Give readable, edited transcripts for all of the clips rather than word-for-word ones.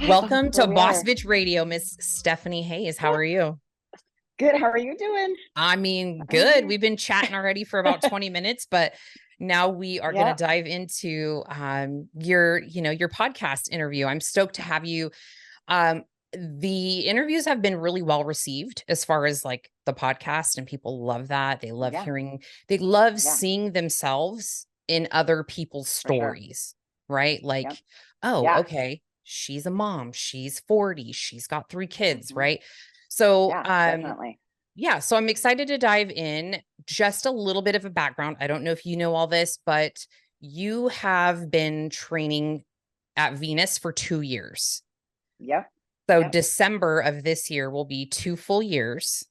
Welcome to Here we Boss are. Bitch Radio, Miss Stephanie Hayes. How are you? Good. How are you doing? I mean, I'm good. good. We've been chatting already for about 20 minutes, but now we are going to Yep. dive into your podcast interview. I'm stoked to have you. Um, the interviews have been really well received as far as like the podcast, and people love that. They love Yeah. they love Yeah. seeing themselves in other people's For sure. stories, right? Like, Yep. oh, Yeah. okay, she's a mom, she's 40, she's got 3 kids, hmm right? So, Yeah. Definitely. yeah, so I'm excited to dive in. Just a little bit of a background. I don't know if you know all this, but you have been training at Venus for 2 years. Yep. So Yep. December of this year will be 2 full years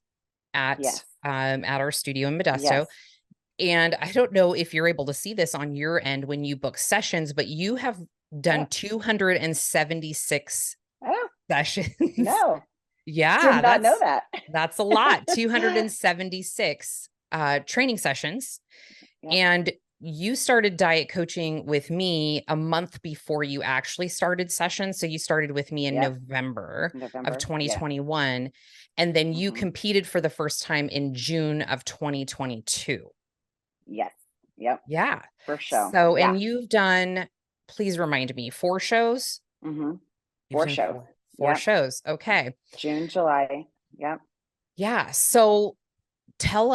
Yes. at our studio in Modesto. Yes. And I don't know if you're able to see this on your end when you book sessions, but you have done Yep. 276 Oh, sessions. no. Did Yeah, not know that. that's a lot. 276 training sessions. Yep. And you started diet coaching with me a month before you actually started sessions. So you started with me in Yep. November of November. Yes. 2021. And then you hmm competed for the first time in June of 2022. Yes. Yep. Yeah. For sure. So, Yeah. and you've done, please remind me, 4 shows? hmm You've For done show. four Yep. shows. Okay. June, July. Yep. Yeah. So tell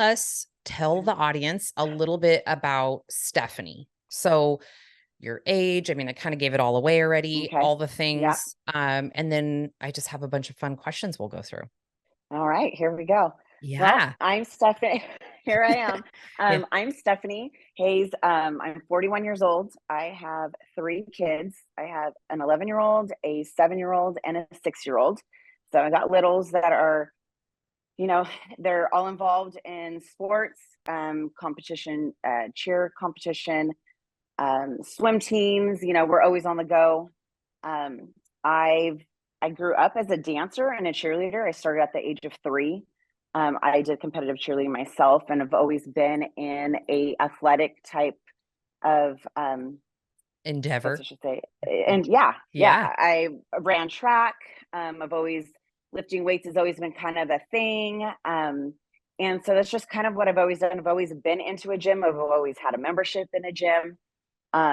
the audience a little bit about Stephanie. So your age, I mean, I kind of gave it all away already, Okay. all the Yeah. things. And then I just have a bunch of fun questions we'll go through. All right, here we go. Well, Yeah. I'm Stephanie. Here I am. Yeah. I'm Stephanie Hayes. I'm 41 years old. I have 3 kids. I have an 11-year-old, a 7-year-old, and a 6-year-old. So I got littles that are, you know, they're all involved in sports, competition, cheer competition, swim teams. We're always on the go. Um, I've I grew up as a dancer and a cheerleader. I started at the age of 3. I did competitive cheerleading myself, and have always been in a athletic type of I guess I Endeavor. should say. And yeah, Yeah. I ran track. I've always lifting weights has always been kind of a thing. And so that's just kind of what I've always done. I've always been into a gym. I've always had a membership in a gym.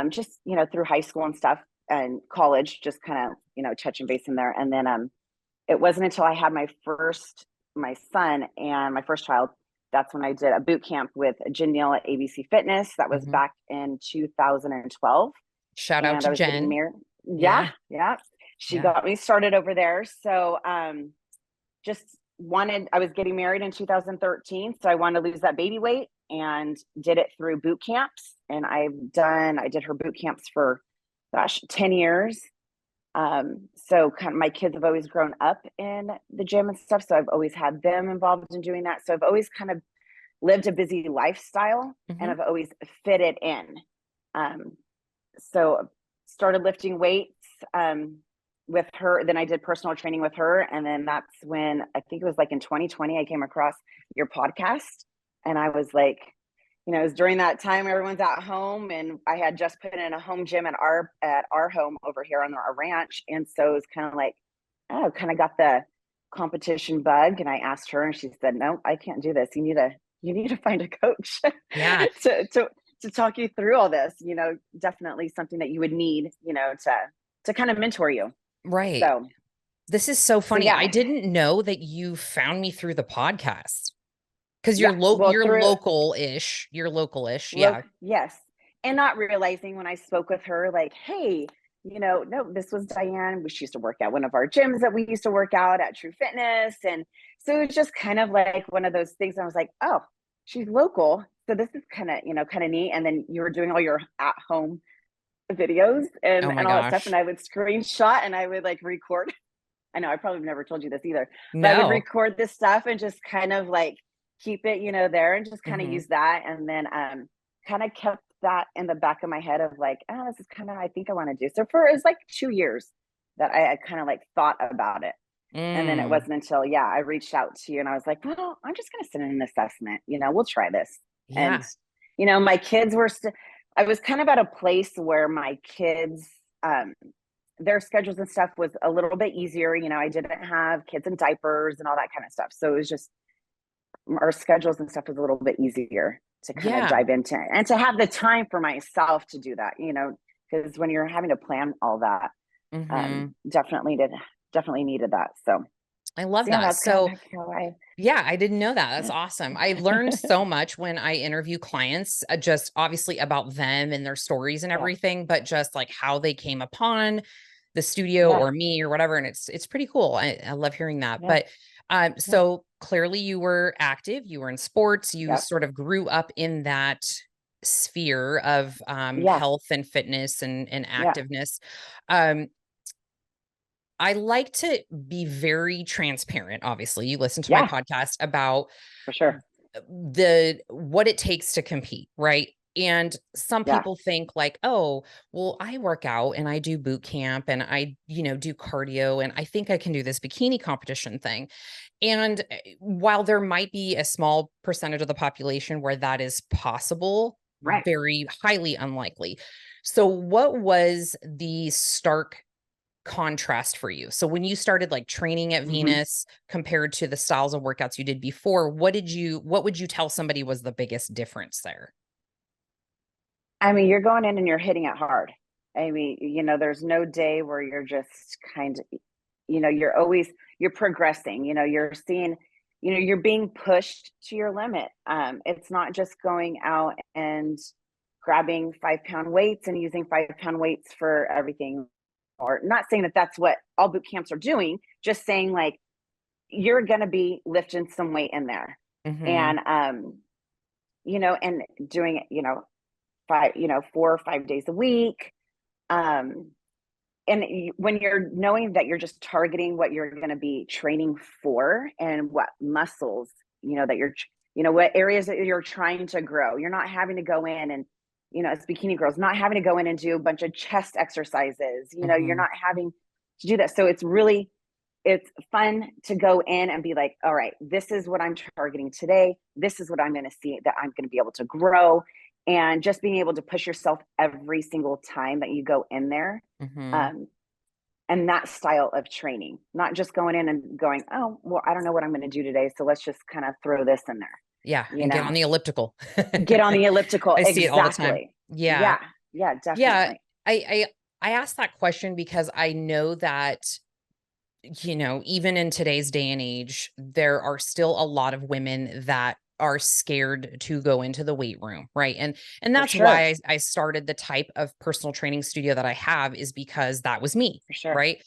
Just through high school and stuff and college, just kind of touching base in there. And then it wasn't until I had my son and my first child, that's when I did a boot camp with Jen Neal at ABC Fitness. That was Mhm. back in 2012, Shout out and to I was getting Jen. married. Yeah, Yeah. yeah, she Yeah. got me started over there. So just wanted I was getting married in 2013, so I wanted to lose that baby weight and did it through boot camps. And I did her boot camps for 10 years. So kind of my kids have always grown up in the gym and stuff, so I've always had them involved in doing that. So I've always kind of lived a busy lifestyle, and Mhm. I've always fit it in. So started lifting weights with her. Then I did personal training with her. And then that's when I think it was like in 2020, I came across your podcast. And I was like, it was during that time everyone's at home, and I had just put in a home gym at our home over here on our ranch. And so it was kind of like, oh, kind of got the competition bug. And I asked her, and she said, no, I can't do this. You need to find a coach Yeah. to talk you through all this. Definitely something that you would need, to kind of mentor you. Right. So, This is so so funny. I yeah, didn't know that you found me through the podcast because yeah. Well, you're through local-ish. You're local-ish. look, Yeah. yes, and not realizing when I spoke with her, like, hey, no, this was Diane. She used to work at one of our gyms that we used to work out at True Fitness, and so it was just kind of like one of those things. I was like, oh, she's local, so this is kind of neat. And then you were doing all your at home videos Oh my and all that stuff, and gosh. I would screenshot and I would like record. I know I probably never told you this either, but I would No. record this stuff and just kind of like keep it, there, and just kind of Mhm. use that. And then kind of kept that in the back of my head of like, oh, this is kind of I think I want to do. So for it's like 2 years that I kind of like thought about it. And then it Mm. wasn't until I reached out to you and I was like, well, I'm just gonna send in an assessment. We'll try this. And Yeah. my kids were I was kind of at a place where my kids their schedules and stuff was a little bit easier. You know, I didn't have kids in diapers and all that kind of stuff. So it was just, our schedules and stuff was a little bit easier to kind of Yeah. dive into and to have the time for myself to do that, you know, because when you're having to plan all that, Hmm. definitely needed that. So I love yeah, that. that's kind of So like how I, yeah, I didn't know that. That's awesome. I learned so much when I interview clients, just obviously about them and their stories and yeah, everything, but just like how they came upon the studio yeah, or me or whatever. And it's pretty cool. I love hearing that. yeah, But yeah, so clearly you were active, you were in sports, you yep, sort of grew up in that sphere of yeah, health and fitness and yeah, activeness. Um, I like to be very transparent. Obviously, you listen to my yeah, podcast about for sure. the what it takes to compete, right? And some Yeah, people think like, oh, well, I work out and I do boot camp and I, do cardio and I think I can do this bikini competition thing. And while there might be a small percentage of the population where that is possible, right. very highly unlikely. So what was the stark contrast for you? So when you started like training at Hmm. Venus compared to the styles of workouts you did before, what would you tell somebody was the biggest difference there? I mean, you're going in and you're hitting it hard. I mean, you know, there's no day where you're just kind of, you know, you're progressing, you know, you're seeing, you know, you're being pushed to your limit. It's not just going out and grabbing 5 pound weights and using 5 pound weights for everything, or not saying that that's what all boot camps are doing, just saying like, you're going to be lifting some weight in there. Hmm. And, you know, and doing it, you know, 4 or 5 days a week. Um, and when you're knowing that you're just targeting what you're going to be training for and what muscles, you know, that you know, what areas that you're trying to grow, you're not having to go in and, you know, as bikini girls, not having to go in and do a bunch of chest exercises, you know, you're Hmm. not having to do that. So it's fun to go in and be like, all right, this is what I'm targeting today. This is what I'm going to see that I'm going to be able to grow. And just being able to push yourself every single time that you go in there. Hmm. Um, and that style of training, not just going in and going, oh, well, I don't know what I'm going to do today. So let's just kind of throw this in there, Yeah, you and get on know, the elliptical. get on the elliptical. I see it all the time. Exactly. Yeah. Yeah. Yeah, Yeah. definitely. I asked that question because I know that even in today's day and age, there are still a lot of women that are scared to go into the weight room, right? And For that's sure. why I started the type of personal training studio that I have is because that was me, For sure. right?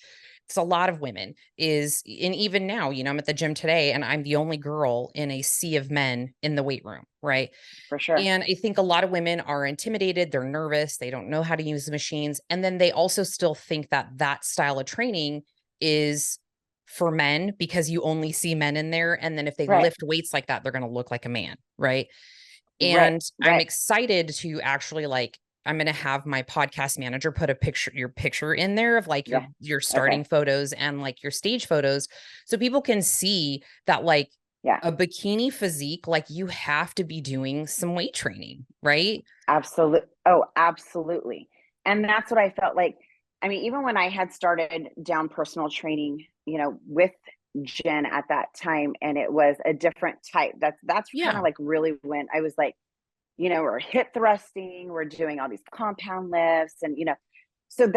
It's a lot of women and even now, I'm at the gym today and I'm the only girl in a sea of men in the weight room, right? For sure. And I think a lot of women are intimidated, they're nervous, they don't know how to use the machines. And then they also still think that that style of training is for men because you only see men in there. And then if they Right. lift weights like that, they're going to look like a man. Right. Right. And I'm Right. excited to actually I'm going to have my podcast manager put your picture in there of like Yeah. your Okay. starting photos and like your stage photos. So people can see that like Yeah. a bikini physique, like you have to be doing some weight training, right? Absolutely. Oh, absolutely. And that's what I felt like. I mean, even when I had started down personal training, you know, with Jen at that time, and it was a different type. That's kind of Yeah. like really when I was like, you know, we're hip thrusting, we're doing all these compound lifts, and you know, so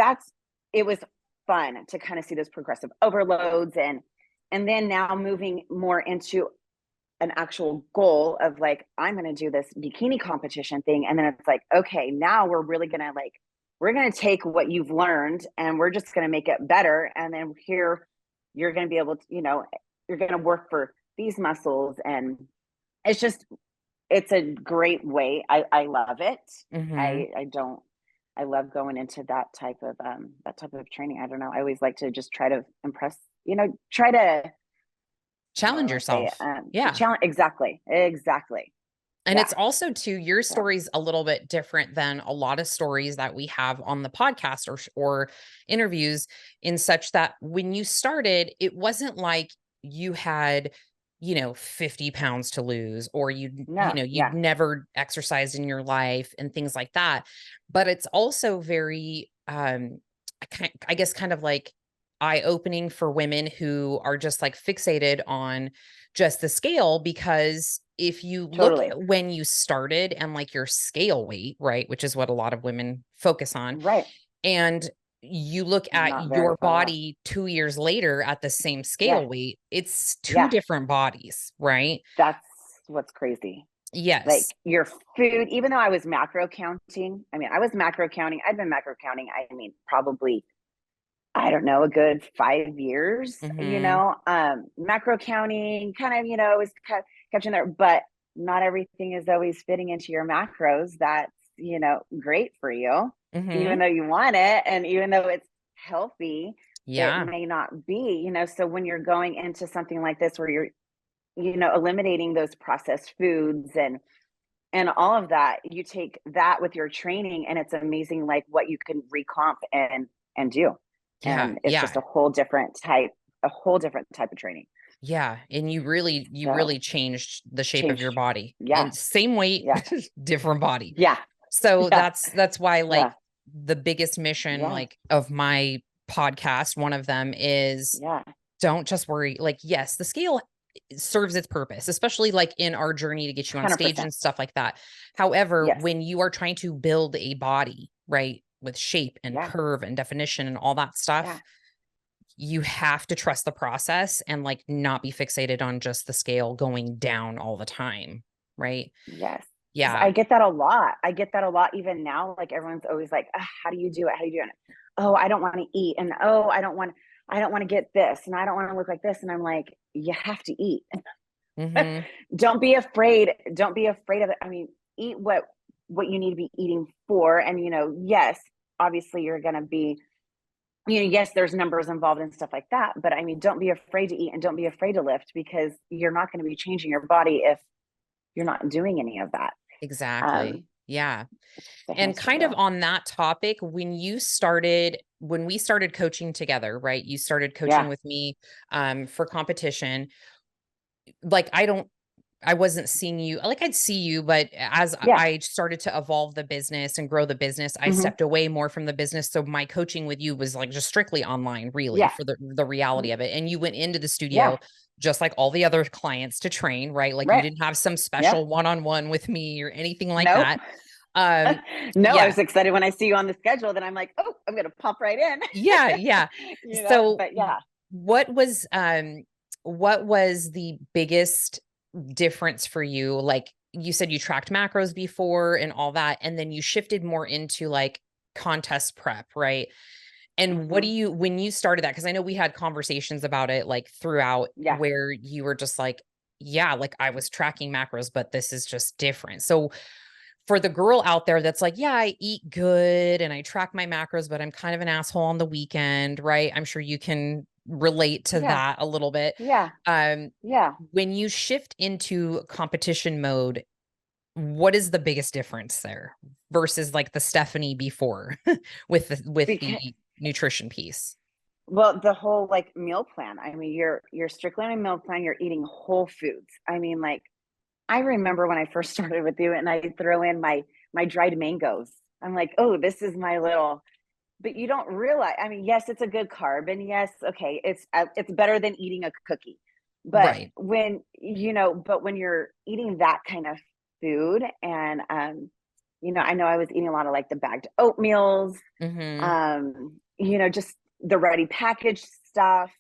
it was fun to kind of see those progressive overloads and then now moving more into an actual goal of like, I'm going to do this bikini competition thing. And then it's like, okay, now we're really going to we're going to take what you've learned and we're just going to make it better. And then here you're going to be able to, you know, you're going to work for these muscles. And it's just, it's a great way. I love it. Hmm. I don't, I love going into that type of training. I don't know. I always like to just try to impress, you know, try to, how do I Challenge want to say it? yourself. Yeah. Challenge. Exactly. Exactly. And Yeah. it's also too, your So story's a little bit different than a lot of stories that we have on the podcast or interviews, in such that when you started, it wasn't like you had 50 pounds to lose, or no. you'd Yeah. never exercised in your life and things like that. But it's also very I guess kind of like eye-opening for women who are just like fixated on just the scale, because if you look Totally. at when you started and like your scale weight, right, which is what a lot of women focus on, Right. and you look at Not very your far off. body 2 years later at the same Yeah. scale weight, it's two Yeah. different bodies, right? That's what's crazy. Yes. Like your food, even though I was macro counting, I mean, I was macro counting. I've been macro counting, I mean, probably, I don't know, a good 5 years, Mhm. macro counting kind of, is catching there, but not everything is always fitting into your macros. That's, great for you, even Mhm. though you want it. And even though it's healthy, it Yeah. may not be, so when you're going into something like this, where you're, eliminating those processed foods and all of that, you take that with your training, and it's amazing, like what you can recomp and do. Yeah. And it's just Yeah. a whole different type of training. Yeah. And you So really changed the shape of your change. body, Yeah. and same weight, Yeah. different body. Yeah. So Yeah. that's why, like, Yeah. the biggest mission, Yeah. like, of my podcast, one of them is, Yeah. don't just worry. Like, yes, the scale serves its purpose, especially like in our journey to get you on stage 100%. and stuff like that. However, Yes. when you are trying to build a body, right, with shape and Yeah. curve and definition and all that Yeah. stuff, you have to trust the process and like not be fixated on just the scale going down all the time, right? Yes. Because Yeah. I get that a lot. I get that a lot even now. Like everyone's always like, how do you do it? How do you do it? Oh, I don't want to eat. And oh, I don't want to get this. And I don't want to look like this. And I'm like, you have to eat. Mhm. Don't be afraid. Don't be afraid of it. I mean, eat what you need to be eating for. And yes, obviously you're gonna be, yes, there's numbers involved and stuff like that. But I mean, don't be afraid to eat and don't be afraid to lift, because you're not going to be changing your body if you're not doing any of that. Exactly. Um, Yeah. it's the And hamster kind of wheel. on that topic, when we started coaching together, right? You started coaching Yeah. with me for competition. Like, I wasn't seeing you, like, I'd see you, but as Yeah. I started to evolve the business and grow the business, I Hmm. stepped away more from the business. So my coaching with you was like just strictly online, really, Yeah. for the reality of it. And you went into the Yeah. studio just like all the other clients to train, right? Like, you Right. didn't have some Yeah. special one-on-one with me or anything like Nope. that. Um, No, I yeah, was excited when I see you on the schedule. Then I'm like, oh, I'm gonna pop right in. yeah, yeah. So But yeah. what was the biggest difference for you? Like, you said you tracked macros before and all that, and then you shifted more into like contest prep, right? And what do Hmm. you, when you started that, because I know we had conversations about it like throughout, Yeah. where you were just like, yeah, like I was tracking macros, but this is just different. So for the girl out there that's like, yeah, I eat good and I track my macros, but I'm kind of an asshole on the weekend, right? I'm sure you can relate to Yeah. that a little bit. Yeah. Um, Yeah. when you shift into competition mode, what is the biggest difference there versus like the Stephanie before with the Because nutrition piece? Well, the whole like meal plan. I mean, you're strictly on a meal plan. You're eating whole foods. I mean, like I remember when I first started with you, and I throw in my dried mangoes. I'm like, oh, this is my little. But you don't realize. I mean, yes, it's a good carb, and yes, okay, it's better than eating a cookie. But Right. when you're eating that kind of food, and I know I was eating a lot of like the bagged oatmeals, Mm-hmm. just the ready packaged stuff.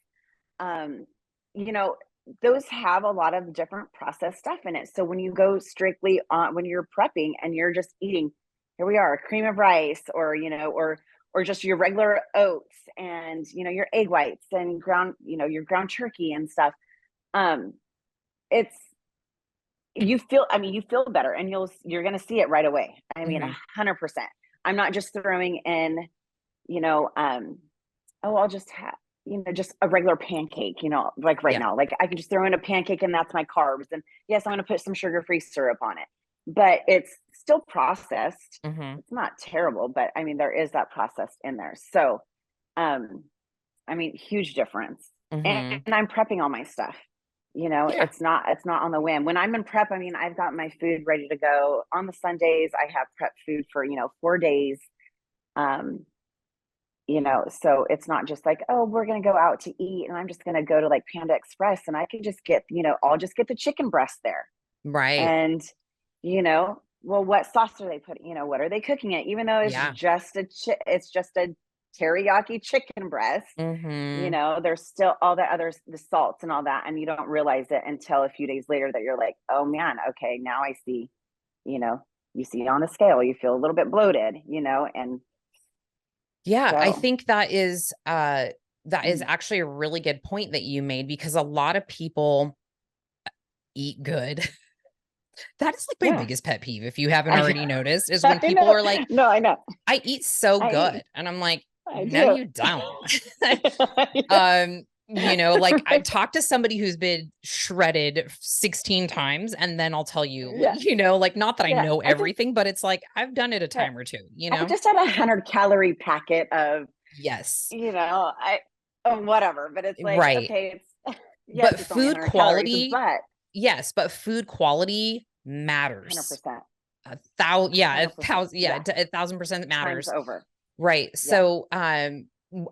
Um, you know, those have a lot of different processed stuff in it. So when you go strictly on when you're prepping and you're just eating, here we are, cream of rice, or just your regular oats and your egg whites and your ground turkey and stuff. Um, it's you feel better, and you're gonna see it right away. I mean, Mm-hmm. 100%. I'm not just throwing in, you know, oh, I'll just have, just a regular pancake, like right Yeah. now. Like I can just throw in a pancake and that's my carbs. And yes, I'm going to put some sugar-free syrup on it, but it's still processed. Mm-hmm. It's not terrible, but I mean, there is that processed in there. So, um, I mean, huge difference. And, Mm-hmm. and I'm prepping all my stuff. Yeah. It's not on the whim. When I'm in prep, I mean, I've got my food ready to go. On the Sundays, I have prep food for, 4 days. Um, so it's not just like, oh, we're going to go out to eat and I'm just going to go to like Panda Express and I can just get, I'll just get the chicken breast there. Right. And, well, what sauce are they putting, what are they cooking it? Even though it's Yeah. just it's just a teriyaki chicken breast, Mm-hmm. there's still all the other, the salts and all that. And you don't realize it until a few days later that you're like, oh man, okay, now I see, you see on the scale, you feel a little bit bloated, and Yeah, I so. think that is actually a really good point that you made, because a lot of people eat good. That is like my Yeah, biggest pet peeve, if you haven't I already know. noticed, is when I people know. are like, No, I know. I eat so I good. And I'm like, I no, do. you don't. I Like I right. talked to somebody who's been shredded 16 times, and then I'll tell you, Yeah. like, not that I Yeah. know everything, but it's like I've done it a time or two. I just had 100-calorie packet of, Yes. I whatever, but it's like, Right. okay, it's yes, But it's only food 100 calories, quality, but yes, but food quality matters. 100%, A thousand, yeah, a 100%. thousand, yeah, Yeah. 1,000% Times matters. over. Right. Yeah. So,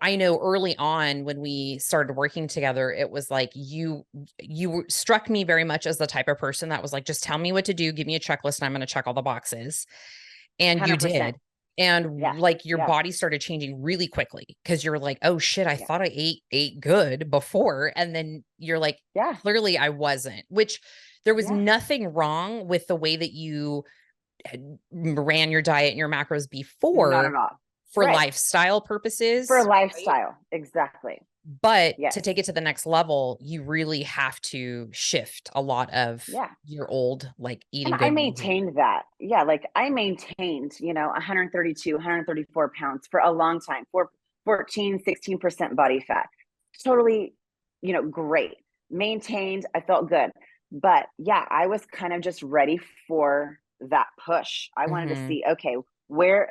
I know early on when we started working together, it was like you struck me very much as the type of person that was like, just tell me what to do, give me a checklist, and I'm going to check all the boxes. And you 100%. did. And Yeah. like your Yeah. body started changing really quickly, because you're like, oh shit, I Yeah. thought I ate good before. And then you're like, Yeah. clearly I wasn't, which there was Yeah. nothing wrong with the way that you ran your diet and your macros Not before at all. for Right. lifestyle For purposes, right? lifestyle. Exactly. But to Yes. take it to the next level, you really have to shift a lot of Yeah. your old like And eating I good behavior. maintained that. Yeah, like I maintained, 132, 134 pounds for a long time, for 14, 16% body fat. Totally, great. Maintained, I felt good. But yeah, I was kind of just ready for that push. I wanted to Mm-hmm. see, okay,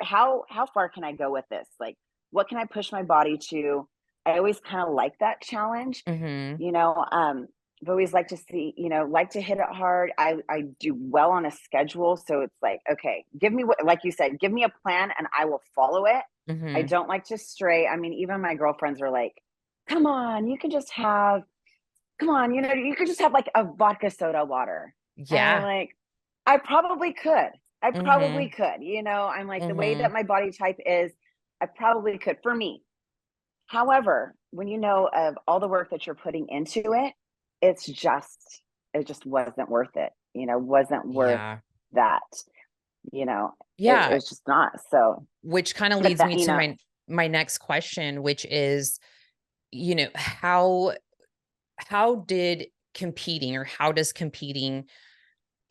how far can I go with this? Like, what can I push my body to? I always kind of like that challenge, Mm-hmm. you know. I've always liked to see, like to hit it hard. I do well on a schedule. So it's like, okay, give me what, like you said, give me a plan and I will follow it. I Mm-hmm. don't like to stray. I mean, even my girlfriends are like, come on, you can just have, come on, you could just have like a vodka soda water. And I'm Yeah. like, I probably could. I probably Mm-hmm. could. I'm like, the way Mm-hmm. that my body type is, I probably could for me. However, when you know of all the work that you're putting into it, it just wasn't worth it. Wasn't worth Yeah. that. You know, Yeah. it's just not. So, Which kind of but leads that, me to my next question, which is, how did competing, or how does competing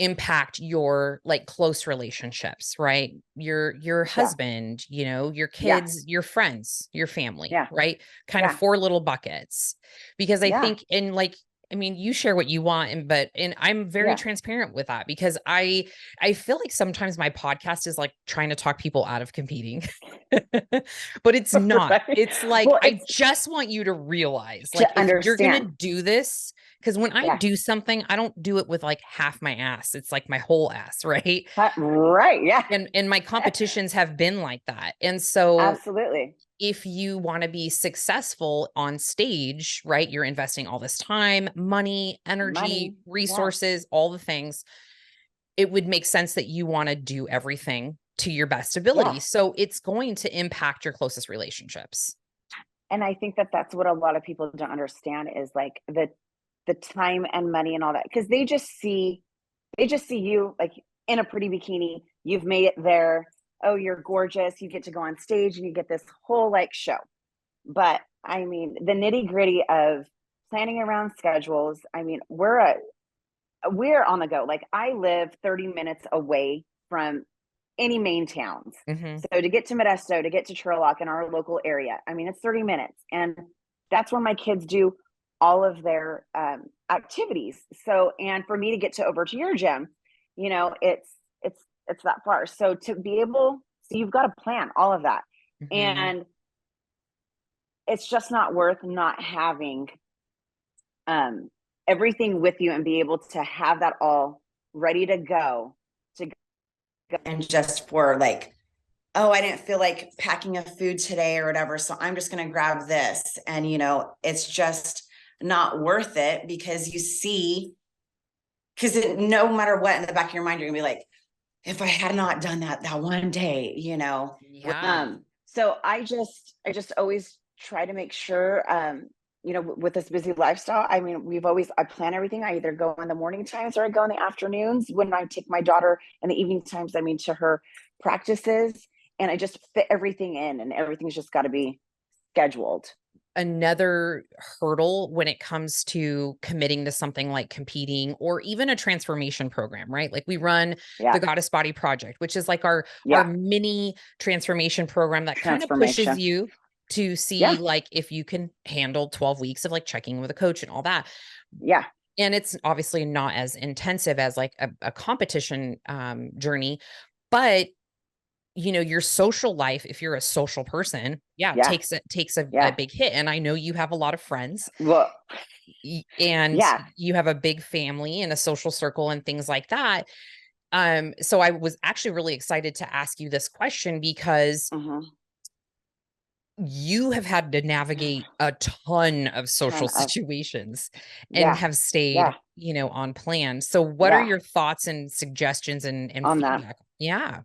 impact your like close relationships, right? Your yeah, husband, your yeah, kids, your friends, your family, yeah, right? Kind of yeah, four little buckets. Because I yeah, think in like, I mean, you share what you want, and I'm very yeah. transparent with that, because I feel like sometimes my podcast is like trying to talk people out of competing. But it's not. Right. It's like Well, I it's just want you to realize, like, to if you're going to understand. do this, because when I Yeah. do something, I don't do it with like half my ass. It's like my whole ass, right? Right. Yeah. And my competitions have been like that. And so Absolutely. if you want to be successful on stage, right, you're investing all this time, money, energy, Money. Yeah. resources, all the things. It would make sense that you want to do everything to your best ability. Yeah. So it's going to impact your closest relationships. And I think that that's what a lot of people don't understand is like the time and money and all that, because they just see you like in a pretty bikini, you've made it there, oh, you're gorgeous, you get to go on stage and you get this whole like show. But I mean, the nitty gritty of planning around schedules, I mean, we're on the go. Like I live 30 minutes away from any main towns. Mm-hmm. So to get to Modesto, to get to Turlock in our local area, I mean, it's 30 minutes. And that's where my kids do all of their activities. So, and for me to get to over to your gym, it's that far. So to be able, so you've got to plan all of that. Mm-hmm. And it's just not worth not having um, everything with you and be able to have that all ready to go and just for like oh, I didn't feel like packing a food today or whatever, so I'm just going to grab this. And, you know, it's just not worth it because you see, because no matter what in the back of your mind, you're gonna be like, if I had not done that one day, you know. Yeah. So I just always try to make sure, you know, with this busy lifestyle, I mean, I plan everything. I either go in the morning times or I go in the afternoons when I take my daughter in the evening times, I mean, to her practices, and I just fit everything in, and everything's just got to be scheduled. Another hurdle when it comes to committing to something like competing or even a transformation program, right? Like we run Yeah. the Goddess Body Project, which is like our Yeah. mini transformation program that kind of pushes Transformation. you to see Yeah. like if you can handle 12 weeks of like checking with a coach and all that. Yeah. And it's obviously not as intensive as like a competition journey, but you know, your social life, if you're a social person, yeah, Yeah. takes a Yeah. big hit. And I know you have a lot of friends Well, and yeah. you have a big family and a social circle and things like that. So I was actually really excited to ask you this question because Mm-hmm. you have had to navigate a ton of social Ton of, situations and yeah. have stayed, Yeah. you know, on plan. So what are Yeah. your thoughts and suggestions and On that. feedback? Yeah.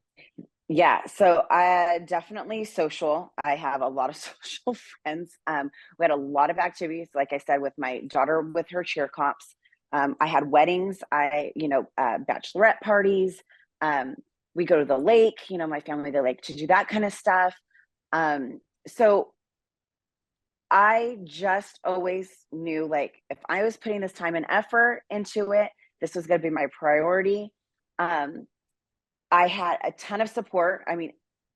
Yeah, so I definitely social. I have a lot of social friends. We had a lot of activities, like I said, with my daughter with her cheer comps. I had weddings. Bachelorette parties. Um, we go to the lake. You know, my family they like to do that kind of stuff. So I just always knew, like, if I was putting this time and effort into it, this was going to be my priority. Um, I had a ton of support. I mean,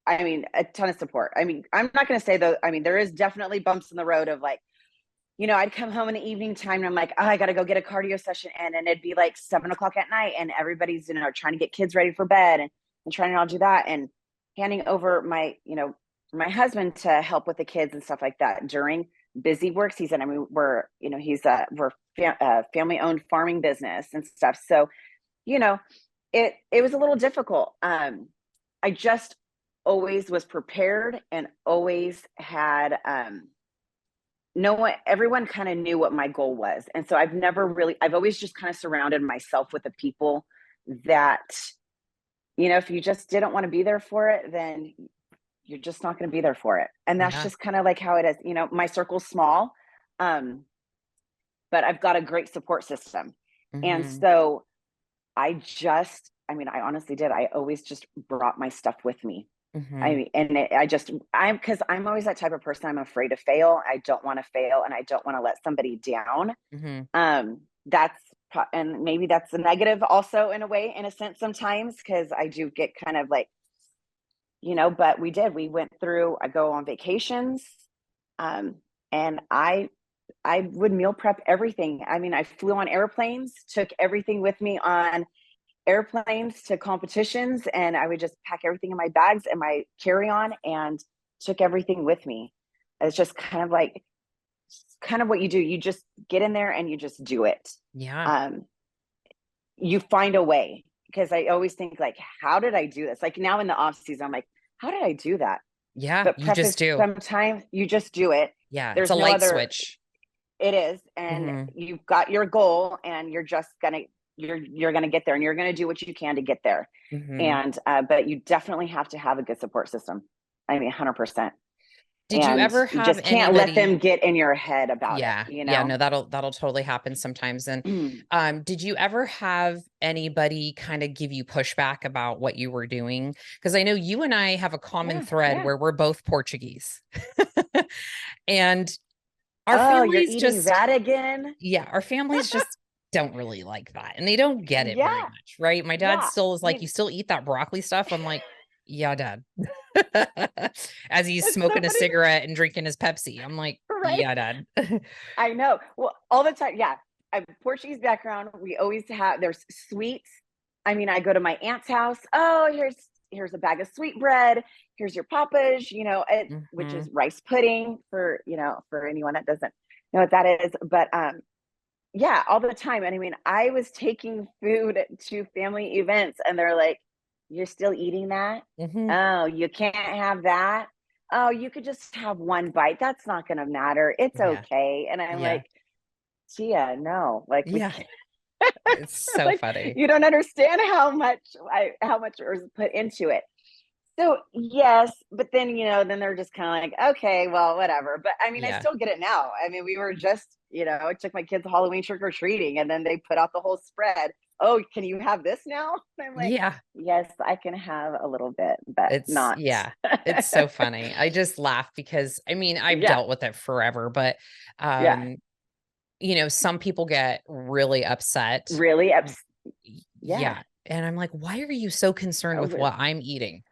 a ton of support. I mean, I'm not going to say though. I mean, there is definitely bumps in the road of like, you know, I'd come home in the evening time and I'm like, oh, I got to go get a cardio session in, and it'd be like 7 o'clock at night, and everybody's, you know, trying to get kids ready for bed, and trying to all do that, and handing over my husband to help with the kids and stuff like that during busy work season. I mean, we're family owned farming business and stuff. So, you know, it was a little difficult. I just always was prepared and always had no one everyone kind of knew what my goal was. And so I've always just kind of surrounded myself with the people that, you know, if you just didn't want to be there for it, then you're just not going to be there for it. And that's Yeah. just kind of like how it is. You know, my circle's small, um, but I've got a great support system. And Hmm. so I mean, I honestly did. I always just brought my stuff with me. I Hmm. mean, because I'm always that type of person. I'm afraid to fail. I don't want to fail, and I don't want to let somebody down. Hmm. That's, and maybe that's a negative also in a way, in a sense, sometimes, because I do get kind of like, you know, but we went through, I go on vacations, um, and I would meal prep everything. I mean, I flew on airplanes, took everything with me on airplanes to competitions, and I would just pack everything in my bags and my carry-on and took everything with me. It's just kind of what you do. You just get in there and you just do it. Yeah. Um, you find a way, because I always think like, how did I do this? Like now in the off season, I'm like, how did I do that? Yeah. But You prep is just do. sometimes you just do it. Yeah. It's a There's no light other, switch. it is, and Hmm. you've got your goal, and you're gonna get there, and you're gonna do what you can to get there. Hmm. And but you definitely have to have a good support system. I mean, 100%. Did you And ever you have just can't let anybody? them get in your head about it, Yeah. you Yeah. know? No, that'll totally happen sometimes. And did you ever have anybody kind of give you pushback about what you were doing? Because I know you and I have a common Yeah, thread yeah. where we're both Portuguese. And our Oh, you're families eating just, that again? yeah, our families just don't really like that. And they don't get it very Yeah, much, right? My dad yeah. still is like, You, "You still eat that broccoli stuff?" I'm like, "Yeah, dad." As he's it's so smoking a funny, cigarette and drinking his Pepsi. I'm like, right? "Yeah, dad." I know. Well, all the time. Yeah. I have a Portuguese background. We always have, there's sweets. I mean, I go to my aunt's house. Oh, here's a bag of sweet bread. Here's your papas, you know, which Hmm. is rice pudding for, you know, for anyone that doesn't know what that is. But yeah, all the time. And I mean, I was taking food to family events, and they're like, you're still eating that? Mhm. Oh, you can't have that? Oh, you could just have one bite. That's not going to matter. It's Yeah. okay. And I'm Yeah. like, Tia, no, like we Yeah. can't. It's so Like, funny. you don't understand how much was put into it. So yes, but then then they're just kind of like, okay, well, whatever. But I mean, I Yeah. still get it now. I mean, we were just, I took my kids Halloween trick or treating, and then they put out the whole spread. Oh, can you have this now? And I'm like, Yeah. yes, I can have a little bit, but It's not. yeah. It's so funny. I just laugh because I mean, I've Yeah, dealt with it forever, but yeah, some people get really upset. really. Yeah. Yeah. And I'm like, why are you so concerned with With what I'm eating?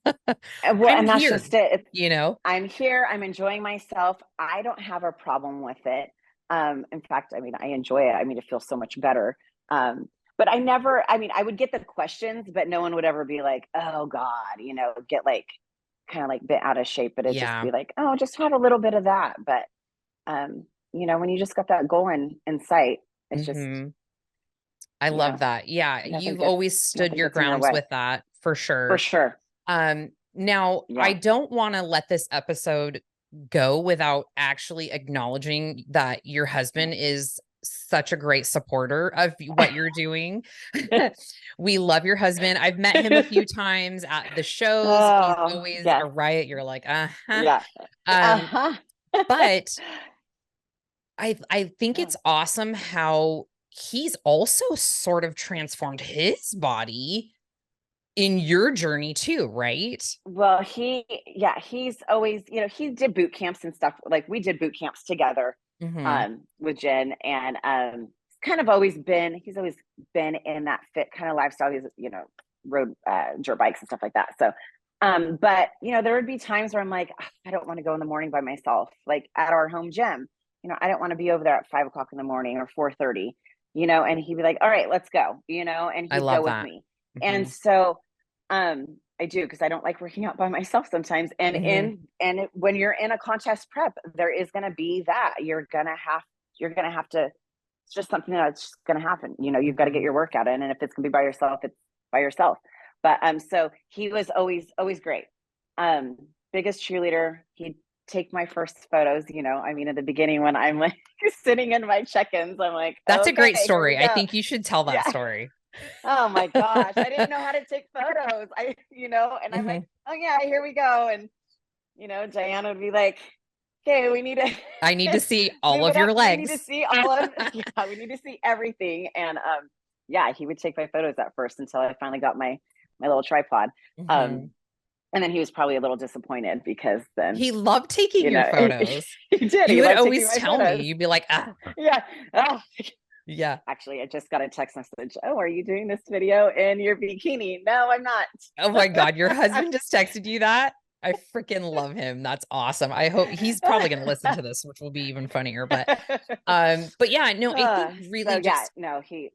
Well, I'm and that's here, just it. you know? I'm here. I'm enjoying myself. I don't have a problem with it. In fact, I mean, I enjoy it. I mean, it feels so much better. But I would get the questions, but no one would ever be like, oh God, get like kind of like bent out of shape. But it'd just Yeah. be like, oh, just have a little bit of that. But, when you just got that goal in sight, it's just, Hmm. I love that. Yeah. nothing You've gets, always stood nothing your gets in your grounds way with that for for sure. sure. Now I Yeah. don't want to let this episode go without actually acknowledging that your husband is such a great supporter of what you're doing. We love your husband. I've met him a few times at the shows. He's Oh, always a yes. riot. You're like, uh-huh. Yeah. Um, Uh-huh. but I think Yeah. it's awesome how he's also sort of transformed his body in your journey too, right? Well, he's always, he did boot camps and stuff. Like we did boot camps together, Hmm. with Jen, and he's always been in that fit kind of lifestyle. He's, rode dirt bikes and stuff like that. So, but there would be times where I'm like, I don't want to go in the morning by myself, like at our home gym. I don't want to be over there at 5 o'clock in the morning or 4:30. And he'd be like, all right, let's go. And I he'd go love with that. me. Hmm. And so I do, because I don't like working out by myself sometimes. And Hmm. when you're in a contest prep, there is going to be that you're gonna have to. It's just something that's just going to happen. You've got to get Hmm. your workout in, and if it's going to be by yourself, it's by yourself. But so he was always great. Um, Biggest cheerleader. He'd take my first photos. I mean, in the beginning when I'm like sitting in my check-ins, I'm like, That's a great okay, here we story. I go. think you should tell that Yeah. story. Oh my gosh, I didn't know how to take photos. And I'm like, Hmm. oh yeah, here we go. And Diane would be like, okay, we need to I need to see all move of it up. your We need to legs. see all of yeah, we need to see everything. And yeah, he would take my photos at first until I finally got my little tripod. Hmm. Um, and then he was probably a little disappointed, because then He loved taking your he, photos. he did. You He would liked taking always my tell me, photos. you'd be like, ah, Yeah. Oh, yeah. actually, I just got a text message. Oh, are you doing this video in your bikini? No, I'm not. Oh my God, your husband just texted you that? I freaking love him. That's awesome. I hope he's probably going to listen to this, which will be even funnier. But yeah, no, I think So really yeah, just no, he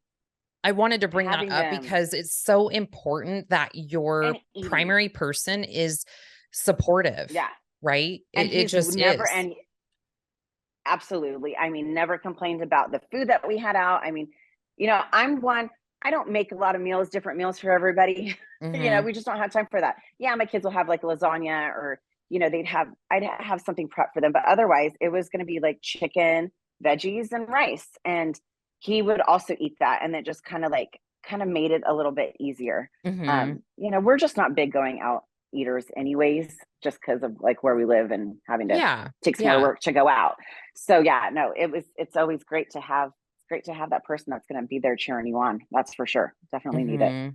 I wanted to bring that having up them because it's so important that and your eating. primary person is supportive, Yeah. right? And It he's just never, is. and absolutely. I mean, never complained about the food that we had out. I mean, I don't make a lot of meals, different meals for everybody. Hmm. We just don't have time for that. Yeah, my kids will have like lasagna, or, I'd have something prepped for them. But otherwise, it was going to be like chicken, veggies, and rice. And he would also eat that. And that just kind of made it a little bit easier. Hmm. We're just not big going out eaters anyways, just because of like where we live and having to Yeah. take some more Yeah. work to go out. So yeah, no, it's always great to have that person that's going to be there cheering you on. That's for sure. Definitely need it. Hmm.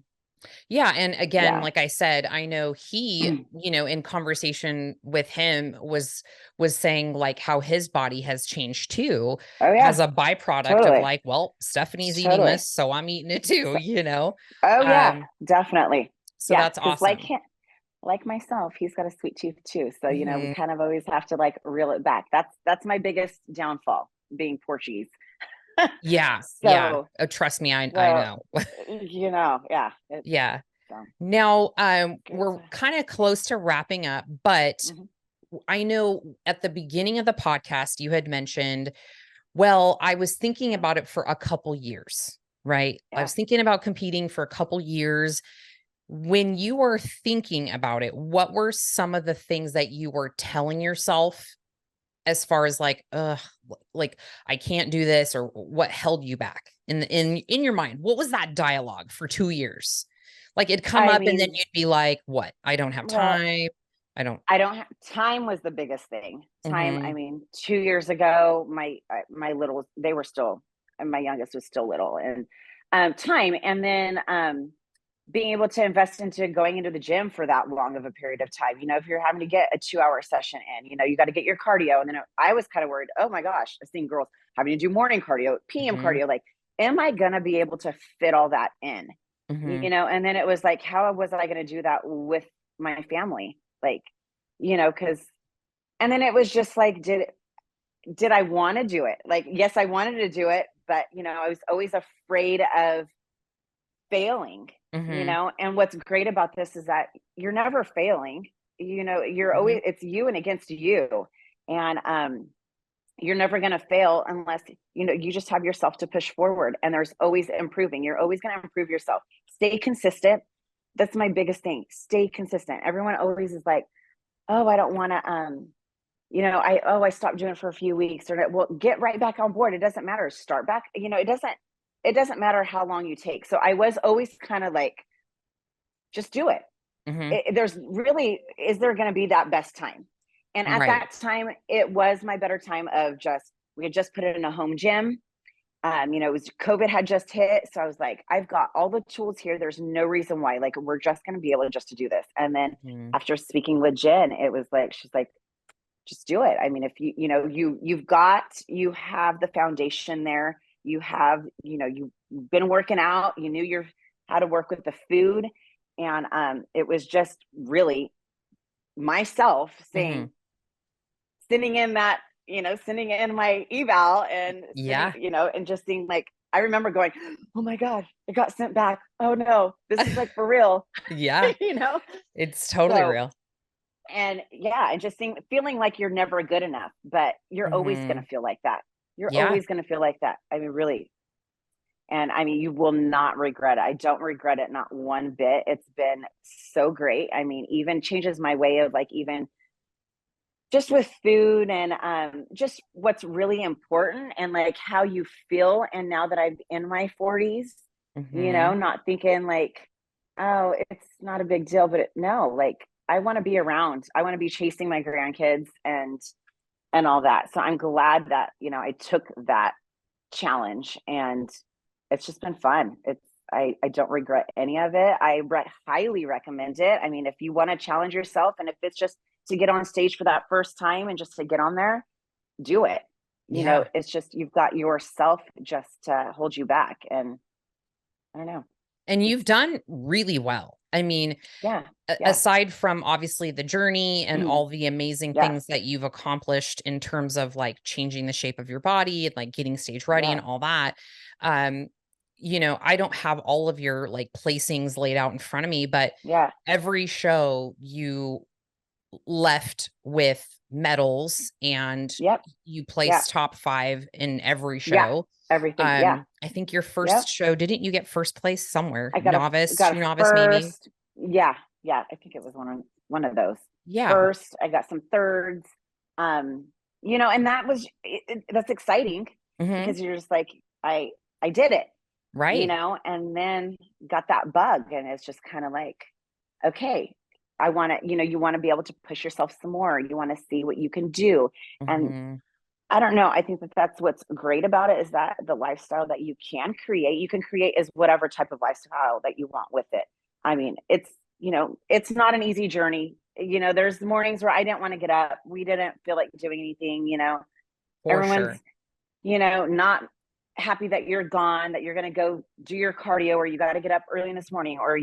Yeah. And again, Yeah. like I said, I know he, in conversation with him was saying like how his body has changed too, Oh as yeah, a byproduct of totally. like, well, Stephanie's eating Totally. this, so I'm eating it too, So, you know? oh yeah, Um, definitely. so Yeah. that's Cause awesome. like myself, he's got a sweet tooth too. So, we Hmm. kind of always have to like reel it back. That's my biggest downfall, being Portuguese. Yeah. Yeah. So, Trust me, I so, know. yeah, Yeah. so Now, good. we're kind of close to wrapping up, but Mhm. I know at the beginning of the podcast, you had mentioned, well, I was thinking about it for a couple years, right? I Yeah. was thinking about competing for a couple years. When you were thinking about it, what were some of the things that you were telling yourself as far as like, like I can't do this, or what held you back in your mind? What was that dialogue for 2 years? Like it'd come I up and then mean, you'd be like, what? I don't have well, time. I don't have time was the biggest thing. Time, I Mhm, mean, 2 years ago, my little they were still and my youngest was still little, and, time, and then, being able to invest into going into the gym for that long of a period of time. If you're having to get a 2-hour session in, you got to get your cardio. And then I was kind of worried, oh my gosh, I've seen girls having to do morning cardio, PM mhm, cardio. Like, am I going to be able to fit all that in? mhm, And then it was like, how was I going to do that with my family? Like, because, and then it was just like, did I want to do it? Like, yes, I wanted to do it, but, I was always afraid of failing, mhm, and what's great about this is that you're never failing. You're mhm. always, it's you and against you. And you're never going to fail unless, you just have yourself to push forward, and there's always improving. You're always going to improve yourself. Stay consistent. That's my biggest thing. Stay consistent. Everyone always is like, oh, I don't want to, I stopped doing it for a few weeks, or well, get right back on board. It doesn't matter. Start back. It doesn't matter how long you take. So I was always kind of like, just do it. Mhm. There's really, is there going to be that best time? And at Right. that time, it was my better time of just, we had just put it in a home gym. It was COVID had just hit. So I was like, I've got all the tools here. There's no reason why, like, we're just going to be able just to do this. And then Mhm. after speaking with Jen, it was like, she's like, just do it. I mean, if you have the foundation there, you've been working out, you knew how to work with the food. And it was just really myself saying, Mhm. sending in my eval and sending, Yeah. and just seeing, like, I remember going, oh my God, it got sent back. Oh no, this is like for real, Yeah. you know? It's totally So, real. and yeah, and just feeling like you're never good enough, but you're always going Mhm. to feel like that. You're Yeah. always going to feel like that. I mean, really. And I mean, you will not regret it. I don't regret it, not one bit. It's been so great. I mean, even changes my way of, like, even just with food, and just what's really important, and like how you feel. And now that I'm in my 40s, Mhm. not thinking like, oh, it's not a big deal, but no, like, I want to be around. I want to be chasing my grandkids and all that. So I'm glad that, I took that challenge, and it's just been fun. I don't regret any of it. Highly recommend it. I mean, if you want to challenge yourself, and if it's just to get on stage for that first time and just to get on there, do it. Yeah. It's just, you've got yourself just to hold you back. And I don't know. And It's, you've done really well. I mean, yeah, yeah, aside from obviously the journey and all the amazing yeah, things that you've accomplished in terms of like changing the shape of your body and like getting stage ready and yeah, all that, um, I don't have all of your like placings laid out in front of me, but yeah, every show you left with medals and yep, you yeah, placed top 5 in every yeah, show. everything. Yeah, I think your yep. first show, didn't you get first place somewhere? I got a Novice, got a 2 novice maybe? first. Yeah, yeah. I think it was one of those. Yeah. First, I got some thirds. Um, and that was that's exciting, Mhm. because you're just like, I did it, Right. and then got that bug, and it's just kind of like, okay, I want to, you want to be able to push yourself some more. You want to see what you can do, and Mhm. I don't know. I think that that's what's great about it, is that the lifestyle that you can create is whatever type of lifestyle that you want with it. I mean, it's not an easy journey. There's mornings where I didn't want to get up. We didn't feel like doing anything. For Everyone's, sure. not happy that you're gone, that you're going to go do your cardio, or you got to get up early in this morning, or,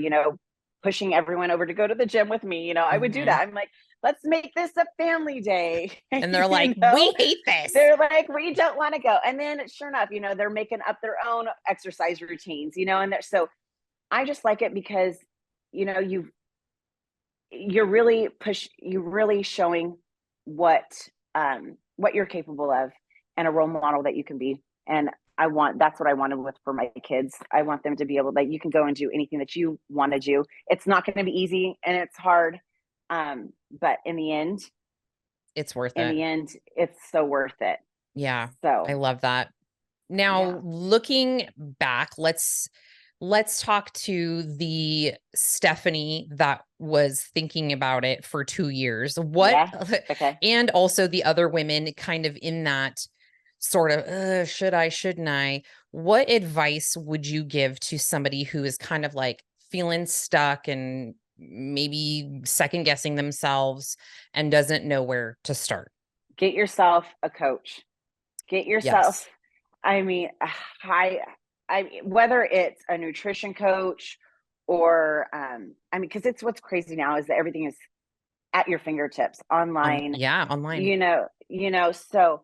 pushing everyone over to go to the gym with me. I would do Mhm. that. I'm like, let's make this a family day. And they're you like, know, "We hate this." they're like, we don't want to go. And then sure enough, they're making up their own exercise routines, and so I just like it because, you're really showing what you're capable of, and a role model that you can be. And that's what I wanted for my kids. I want them to be able, like, you can go and do anything that you want to do. It's not going to be easy and it's hard. But in the end, it's worth in it. the end, it's so worth it. Yeah. So I love that. Now, looking back, let's talk to the Stephanie that was thinking about it for 2 years. Okay. And also the other women kind of in that sort of, should I, shouldn't I? What advice would you give to somebody who is kind of like feeling stuck and maybe second guessing themselves and doesn't know where to start? Get yourself a coach. Get yourself, Yes. I mean, whether it's a nutrition coach or, because it's what's crazy now is that everything is at your fingertips online, Online. So,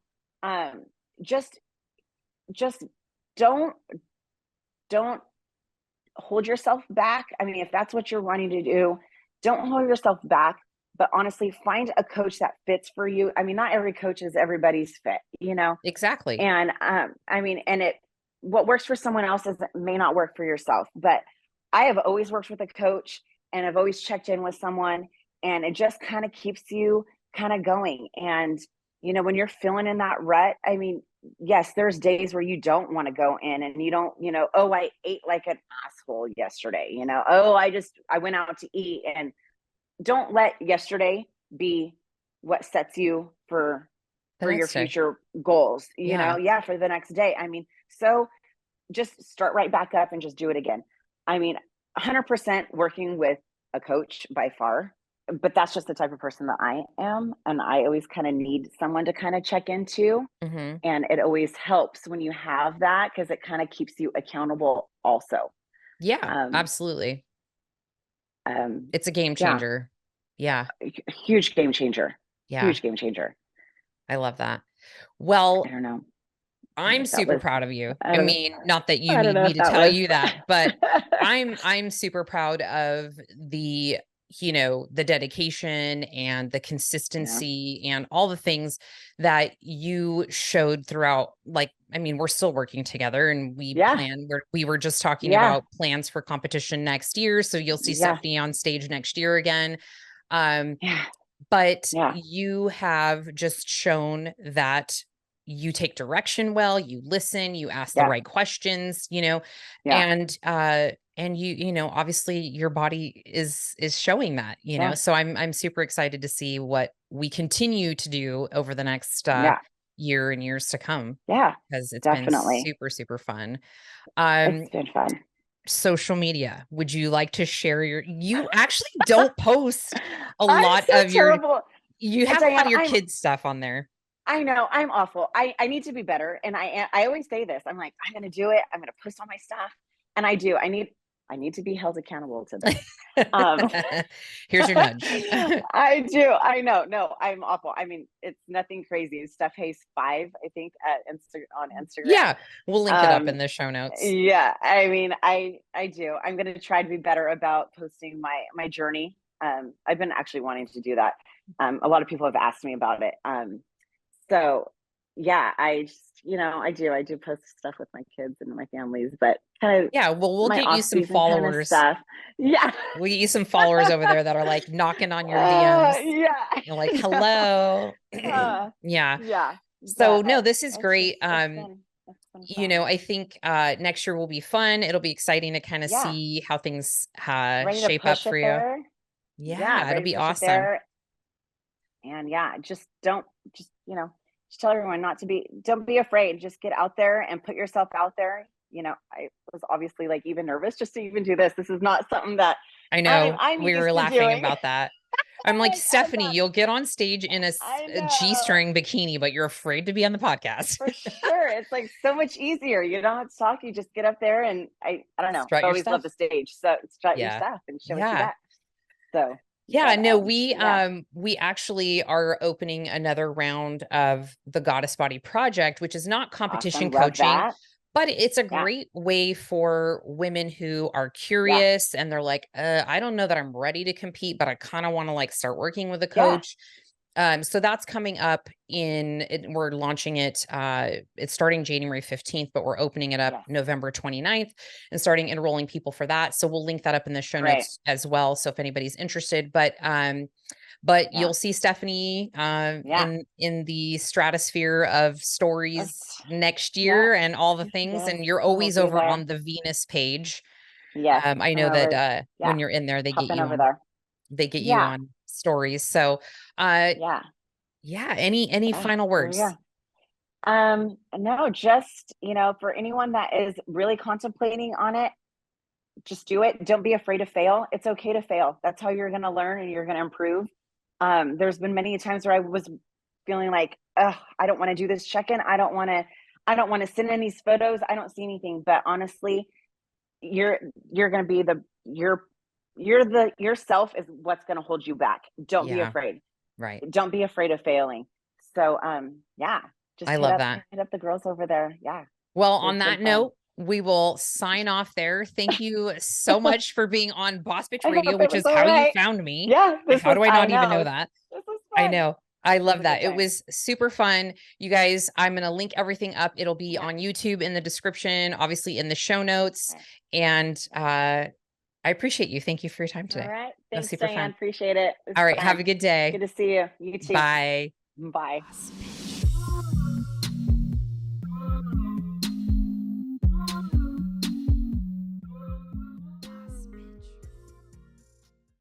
just don't hold yourself back. I mean, if that's what you're wanting to do, don't hold yourself back, but honestly, find a coach that fits for you. I mean, not every coach is everybody's fit, Exactly. and what works for someone else may not work for yourself. But I have always worked with a coach and I've always checked in with someone, and it just kind of keeps you kind of going. And when you're feeling in that rut, I mean, yes, there's days where you don't want to go in and you don't, oh, I ate like an asshole yesterday, oh, I went out to eat. And don't let yesterday be what sets you for your future goals, for the next day. I mean, so just start right back up and just do it again. I mean, 100% working with a coach by far, but that's just the type of person that I am. And I always kind of need someone to kind of check into. Mm-hmm. And it always helps when you have that, because it kind of keeps you accountable also. Yeah, absolutely. It's a game changer. Yeah. Huge game changer. Yeah. Huge game changer. I love that. Well, I don't know. I'm super proud of you. I mean, not that you need me to tell you that, but I'm super proud of the dedication and the consistency and all the things that you showed throughout. Like, I mean, we're still working together and we were just talking about plans for competition next year. So you'll see Stephanie on stage next year again. But you have just shown that you take direction well, you listen, you ask the right questions, and obviously your body is showing that, so I'm super excited to see what we continue to do over the next year and years to come. Yeah, because it's definitely been super, super fun. It's been fun. Social media. Would you like to share you actually don't post a lot of terrible. You have a lot of your kids stuff on there. I know, I'm awful. I need to be better. And I always say this. I'm like, I'm going to do it. I'm going to post all my stuff. And I do. I need to be held accountable to this. Here's your nudge. I do. I know. No, I'm awful. I mean, it's nothing crazy. It's Steph Hayes 5, I think, on Instagram. Yeah. We'll link it up in the show notes. Yeah. I mean, I do. I'm going to try to be better about posting my journey. I've been actually wanting to do that. A lot of people have asked me about it. So yeah, I just, I do post stuff with my kids and my families, but kind of, well, we'll get you some followers. Kind of stuff. Yeah. We'll get you some followers over there that are like knocking on your DMs. You're like, hello. Yeah. So no, this is great. I think next year will be fun. It'll be exciting to kind of see how things shape up for you. Yeah, it'll be awesome. And just tell everyone don't be afraid. Just get out there and put yourself out there. I was obviously like even nervous just to even do this. This is not something that I know. We were laughing about that. I'm like, Stephanie, you'll get on stage in a G-string bikini, but you're afraid to be on the podcast. For sure. It's like so much easier. You don't have to talk. You just get up there and I don't know. I always love the stage. So strut your stuff and show what you got. So we actually are opening another round of the Goddess Body Project, which is not competition coaching, but it's a great way for women who are curious and they're like, I don't know that I'm ready to compete, but I kind of want to like start working with a coach. So that's coming up we're launching it. It's starting January 15th, but we're opening it up November 29th and starting enrolling people for that. So we'll link that up in the show notes as well. So if anybody's interested, but you'll see Stephanie in the stratosphere of stories next year and all the things. And you're always over on the Venus page. I know that when you're in there, they get you over there. They get you on stories. So any final words? No, just, for anyone that is really contemplating on it, just do it. Don't be afraid to fail. It's okay to fail. That's how you're going to learn and you're going to improve. There's been many times where I was feeling like, I don't want to do this check-in. I don't want to send in these photos. I don't see anything, but honestly, you're going to be yourself is what's going to hold you back. Don't be afraid. Right. Don't be afraid of failing. So, just I love that. Hit up the girls over there. Yeah. Well, on that note, we will sign off there. Thank you so much for being on Boss Bitch Radio, which is how you found me. Yeah. How do I not even know that? I know. I love that. It was super fun. You guys, I'm going to link everything up. It'll be on YouTube in the description, obviously in the show notes. And I appreciate you. Thank you for your time today. All right. Thanks, super Diane. Fun. Appreciate it. All right. Have a good day. Good to see you. You too. Bye. Bye.